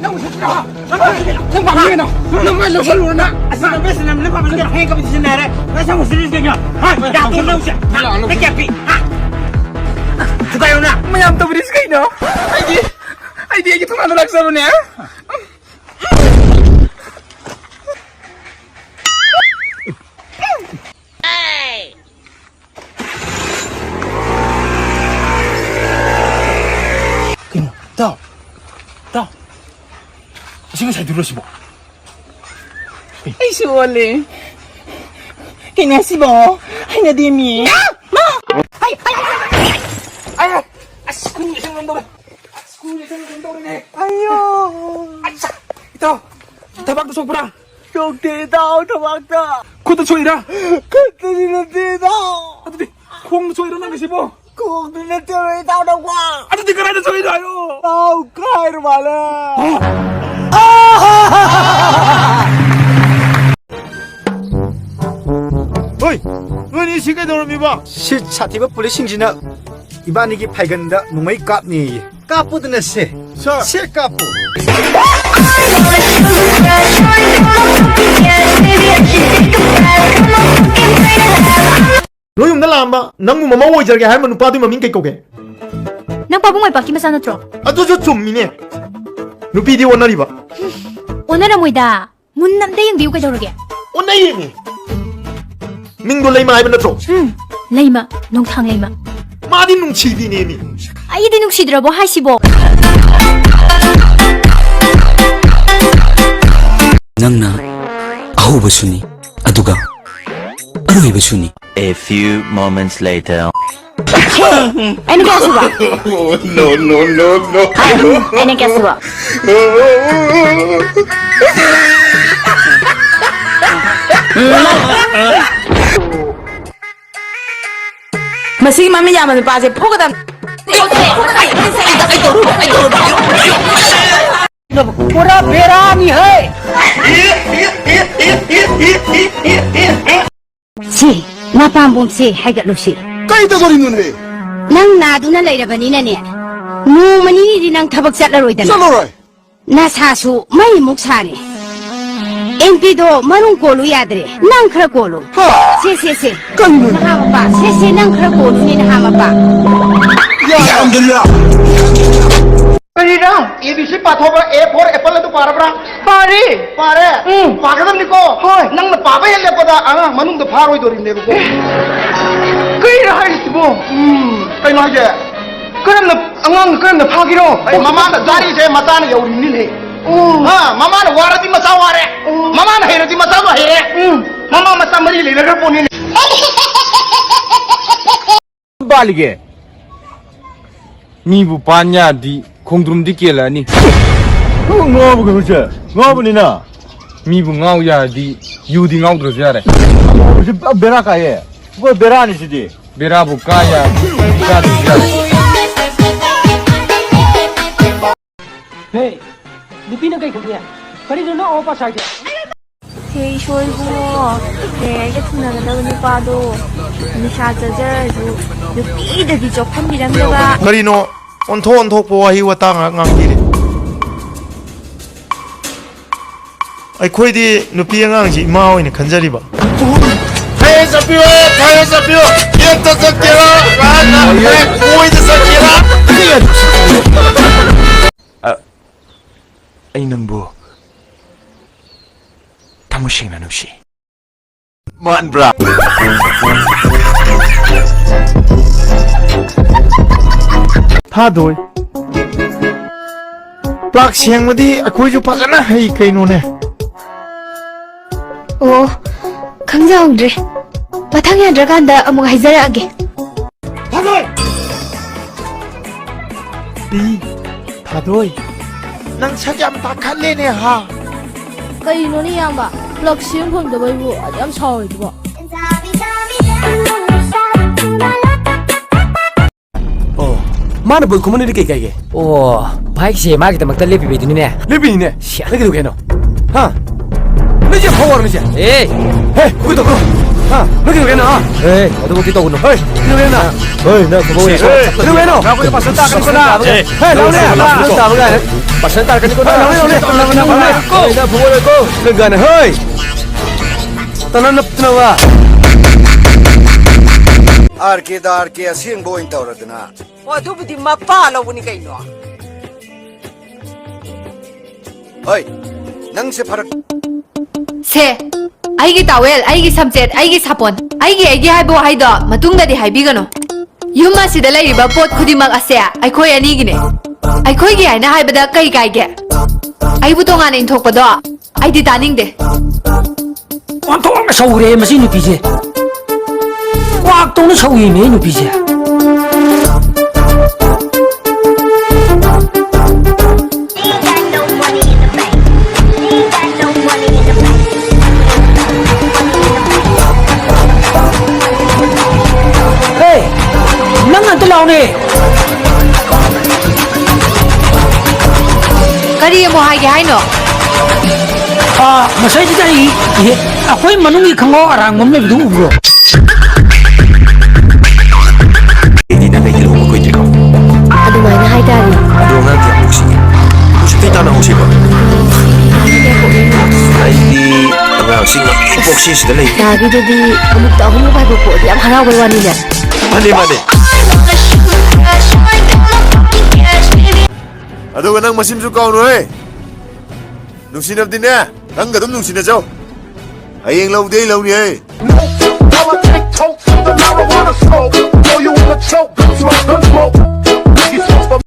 nang usah nang bang ni nang mai lo selalu na asal nang besi nang lepas balik hang kau di sini ada rasa musuh di sini ha dah tu nang usah nak kepi ha suka yang nak Mayam to bris kayo no? Ay di gitu ano lang sa mo niya? 그냥 다 지금 잘 들으시고 Ay suwali. Kinasi mo? Ay nadimi. 아야 아스쿠니 생각난다 아스쿠니 생각난다 Ayo. 아차 ito tabak to sobra Yung titaw, tabakta. kuto choira Kanta nila titaw. ato di kung choira nang kasi mo Kung dinatiro itaw na kwa. ato di karada choira yo Tao kair mala. 어이, 너니 시계 너놈이봐. 시차티바 불리싱지나 이반이기 발견다 농의 깝니 까뿌드네 세 자, 까뿌 너 용날 나안봐. 낭무 마마 오이저게 할머니 빠도 마민 개꼬게. Nang pabungoy pa kima sa natro. 아주 좀 미네. 너 비디오 원날이 봐. Onar amoy da. Munnam da yung biu kay dorge. 원날이 미. 밍도 레이마 하이번 나트로. Layma, nong thang layma. 마디 뭉치디네 미. Ay din nung sidra bo hay sibo. ꯅꯪꯅ ꯑꯍꯧꯕꯁꯨꯅꯤ ꯑꯗꯨꯒ ꯑꯔꯣꯏꯕꯁꯨꯅꯤ. A few moments later. Ano kaya suba? No. Ano kaya suba? Masih mami yaman ni pase pogadam. Pura berani hai. Si, napambom si, hagat lo si. 까이다 소리 눈해. Nang naduna lairabani na niya. No manini din ang tabag sa laroy dala. 썰어라. Nasasu, may muksani. MP do, marung kolo yadre. Nang kra kolo. Si. Nahama pa. Si, nang kra kolo ni nahama pa. Kanina? ABC 파토바 A4 애플레도 파라브라. Pare. 파래. 파가담 니코. 낭나 파바에 레포다 아 만웅도 파로이 도린데 그거. Kaya hay sibo. 까이 나게. Kaya na pagiro. 마마나 자리 제 마타나 여우리니네. 아 마마나 와라디 마사 와래. 마마나 헤르디 마사 와 헤래. 마마 마사 머리 레르 보니네. balike mibu panya di kongdrum di kela ni ng어 그거지. ng어 보니나. mibu ngau ya di yu di ngau dro ya re 무슨 베라카에. 뭐 베라니시디. bera bu kaya ka di ya Hey, lupi na kay kanya. Kanina na opa sa akin. Hey, shoy bungo. Hey, ka tuna na daw ni pado. Ni sha jajaraju. Lupi da di jokhan biram ba. 그리노 온토 보아 히와 땅 앙기리. 아이코이디 누피 앙지 마오이네 간자리 봐. 타이사피오 이엔터 섞이라 와나 오이드 섞이라. Ainang bu. Tamushing na nushi. Man bra. 파도이. 빡 시행무디 아코이주 파가나 헤이 케이노네. Oh, 강자옹들. 마탕이 들어간다. 어머 하이자라게. 파도이. 비 파도이. 난 차잠 다 칼레네 하. Kayino ni yang ba? Lakshim phang da bai bu adam sawi ba. Mana boy kumani di kaya. Oh, baik sih, mari kita makta lebih bedini ne. Lebih ni. Siapa lagi tu keno? Ha? Macam power macam. Hey, kuda bro. Nó kêu nó. Ê, tôi có tí tàu nó. Ê, kêu lên nào. Ê, nó có bôi. Kêu lên nào. Aku pasal tak kan kau dah. Hei, lau ni. Lau tak bukan. Pasal tak kan kau dah. Lau ni. Kau. Dah boleh kau. Kegan. Hei. Tanah nap nawa. RK asing boy tawradna. ꯍꯣ ꯑꯗꯨꯕꯨꯗꯤ ꯃꯄꯥ ꯂꯧꯕꯅꯤ ꯀꯩꯅꯣ Oi, nang se pharak ꯁꯦ ꯑꯩꯒꯤ towel ꯑꯩꯒꯤ ꯁꯝꯆꯦꯠ ꯑꯩꯒꯤ ꯁꯥꯄꯣꯟ ꯑꯩꯒꯤ ꯍꯥꯏꯕ ꯋꯥꯍꯩꯗꯣ ꯃꯇꯨꯡꯗꯗꯤ ꯍꯥꯏꯕꯤꯒꯅꯨ ꯌꯨꯝ ꯑꯁꯤꯗ ꯂꯩꯔꯤꯕ ꯄꯣꯠ ꯈꯨꯗꯤꯡꯃꯛ ꯑꯁꯦ ꯑꯩꯈꯣꯏ ꯑꯅꯤꯒꯤꯅꯦ ꯑꯩꯈꯣꯏꯒꯤ ꯍꯥꯏꯅ ꯍꯥꯏꯕꯗ ꯀꯩ ꯀꯥꯏꯒꯦ ꯑꯩꯕꯨ ꯇꯣꯉꯥꯟꯅ ꯏꯟꯊꯣꯛꯄꯗꯣ ꯑꯩꯗꯤ ꯇꯥꯅꯤꯡꯗꯦ ꯋꯥꯟꯊꯣꯛꯅ ꯁꯧꯔꯦ ꯃꯁꯤ ꯅꯨꯄꯤꯁꯦ ꯋꯥꯛꯇꯧꯅ ꯁꯧꯏꯃꯦ ꯅꯨꯄꯤꯁꯦ ꯅꯪ ꯑꯝꯇ ꯂꯥꯎꯅꯦ ꯀꯔꯤ ꯑꯃꯨꯛ ꯍꯥꯏꯒꯦ ꯍꯥꯏꯅꯣ ꯃꯁꯩꯁꯤꯗ ꯑꯩꯈꯣꯏ ꯃꯅꯨꯡꯒꯤ ꯈꯪꯒꯥꯎ ꯑꯔꯥꯡꯕ ꯑꯃ ꯂꯩꯕꯗꯨ ꯎꯕ꯭ꯔꯣ ꯑꯗꯨꯃꯥꯏꯅ ꯍꯥꯏꯇꯥꯔꯦ Aduh, nggak kiam sih. Mesti tanah sih kok. Ini tengah sing boxing sudah lagi. ꯌꯥꯒꯤꯗꯨꯗꯤ ꯑꯃꯨꯛꯇ ꯑꯍꯨꯝꯂꯛ ꯍꯥꯏꯕ ꯄꯣꯠ ꯌꯥꯝ ꯍꯔꯥꯎꯕꯩ ꯋꯥꯅꯤꯅꯦ Mane. ꯑꯗꯨꯒ ꯅꯪ ꯃꯁꯤꯝꯁꯨ ꯀꯥꯎꯅꯨꯍꯦ ꯅꯨꯡꯁꯤꯅꯕꯗꯤꯅꯦ ꯅꯪꯒ ꯑꯗꯨꯝ ꯅꯨꯡꯁꯤꯅꯖꯧ ꯍꯌꯦꯡ ꯂꯧꯗꯦ ꯑꯩ ꯂꯧꯅꯤꯍꯦ